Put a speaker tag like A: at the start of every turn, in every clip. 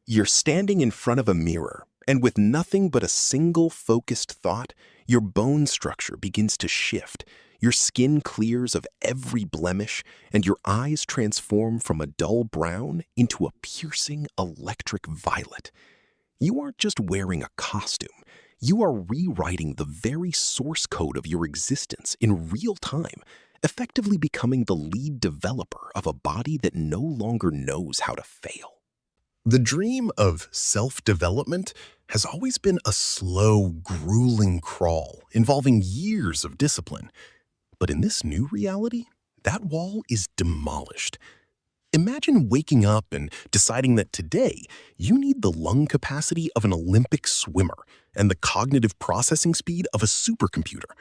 A: You're standing in front of a mirror, and with nothing but a single focused thought, your bone structure begins to shift. Your skin clears of every blemish, and your eyes transform from a dull brown into a piercing electric violet. You aren't just wearing a costume. You are rewriting the very source code of your existence in real time, effectively becoming the lead developer of a body that no longer knows how to fail.
B: The dream of self-development has always been a slow, grueling crawl involving years of discipline. But in this new reality, that wall is demolished. Imagine waking up and deciding that today you need the lung capacity of an Olympic swimmer and the cognitive processing speed of a supercomputer.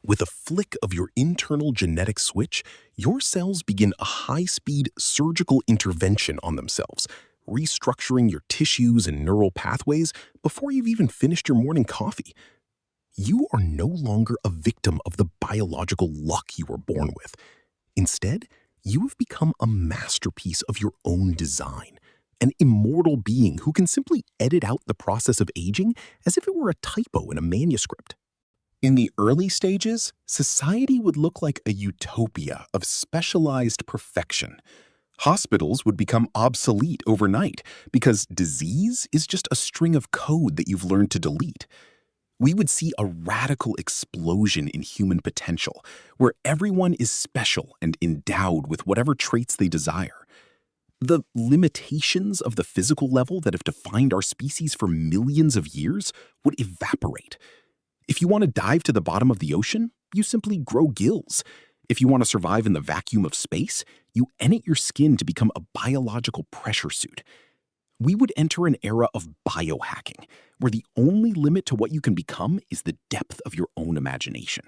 B: With a flick of your internal genetic switch, your cells begin a high-speed surgical intervention on themselves, restructuring your tissues and neural pathways before you've even finished your morning coffee. You are no longer a victim of the biological luck you were born with. Instead, you have become a masterpiece of your own design, an immortal being who can simply edit out the process of aging as if it were a typo in a manuscript. In the early stages, society would look like a utopia of specialized perfection. Hospitals would become obsolete overnight because disease is just a string of code that you've learned to delete. We would see a radical explosion in human potential, where everyone is special and endowed with whatever traits they desire. The limitations of the physical level that have defined our species for millions of years would evaporate. If you want to dive to the bottom of the ocean, you simply grow gills. If you want to survive in the vacuum of space, you edit your skin to become a biological pressure suit. We would enter an era of biohacking, where the only limit to what you can become is the depth of your own imagination.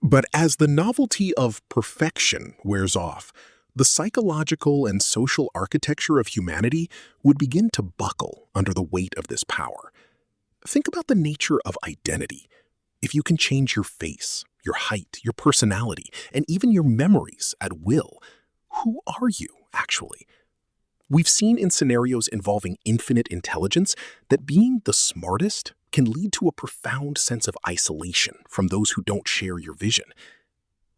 C: But as the novelty of perfection wears off, the psychological and social architecture of humanity would begin to buckle under the weight of this power. Think about the nature of identity. If you can change your face, your height, your personality, and even your memories at will, who are you, actually? We've seen in scenarios involving infinite intelligence that being the smartest can lead to a profound sense of isolation from those who don't share your vision.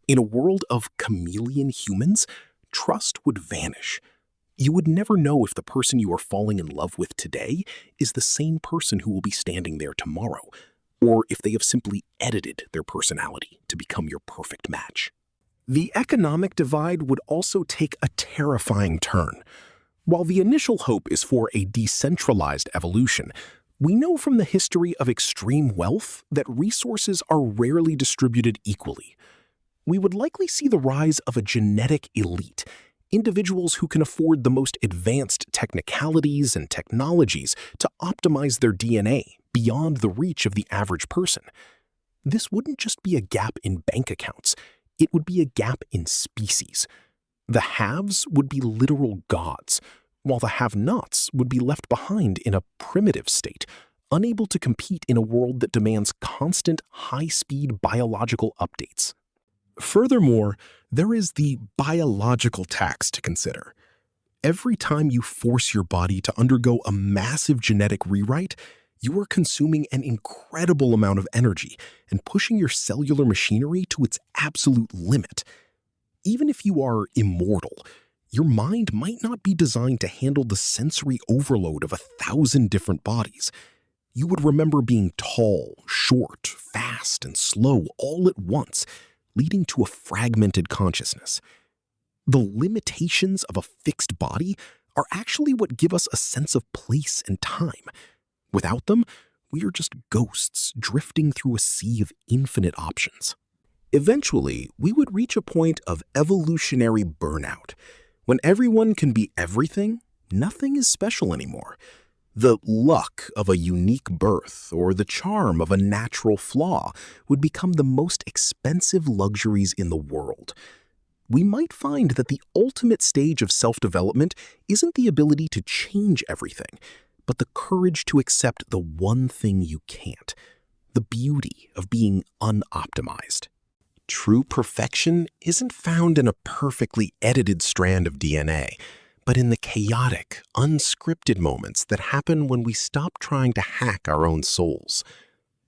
C: In a world of chameleon humans, trust would vanish. You would never know if the person you are falling in love with today is the same person who will be standing there tomorrow, or if they have simply edited their personality to become your perfect match. The economic divide would also take a terrifying turn. While the initial hope is for a decentralized evolution, we know from the history of extreme wealth that resources are rarely distributed equally. We would likely see the rise of a genetic elite, individuals who can afford the most advanced technicalities and technologies to optimize their DNA beyond the reach of the average person. This wouldn't just be a gap in bank accounts, it would be a gap in species. The haves would be literal gods, while the have-nots would be left behind in a primitive state, unable to compete in a world that demands constant, high-speed biological updates. Furthermore, there is the biological tax to consider. Every time you force your body to undergo a massive genetic rewrite, you are consuming an incredible amount of energy and pushing your cellular machinery to its absolute limit. Even if you are immortal, your mind might not be designed to handle the sensory overload of 1,000 different bodies. You would remember being tall, short, fast, and slow all at once, leading to a fragmented consciousness. The limitations of a fixed body are actually what give us a sense of place and time. Without them, we are just ghosts drifting through a sea of infinite options. Eventually, we would reach a point of evolutionary burnout. When everyone can be everything, nothing is special anymore. The luck of a unique birth or the charm of a natural flaw would become the most expensive luxuries in the world. We might find that the ultimate stage of self-development isn't the ability to change everything, but the courage to accept the one thing you can't, the beauty of being unoptimized. True perfection isn't found in a perfectly edited strand of DNA, but in the chaotic, unscripted moments that happen when we stop trying to hack our own souls.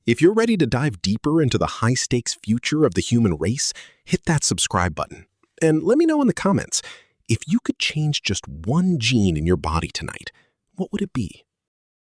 C: If you're ready to dive deeper into the high-stakes future of the human race, hit that subscribe button. And let me know in the comments, if you could change just one gene in your body tonight, what would it be?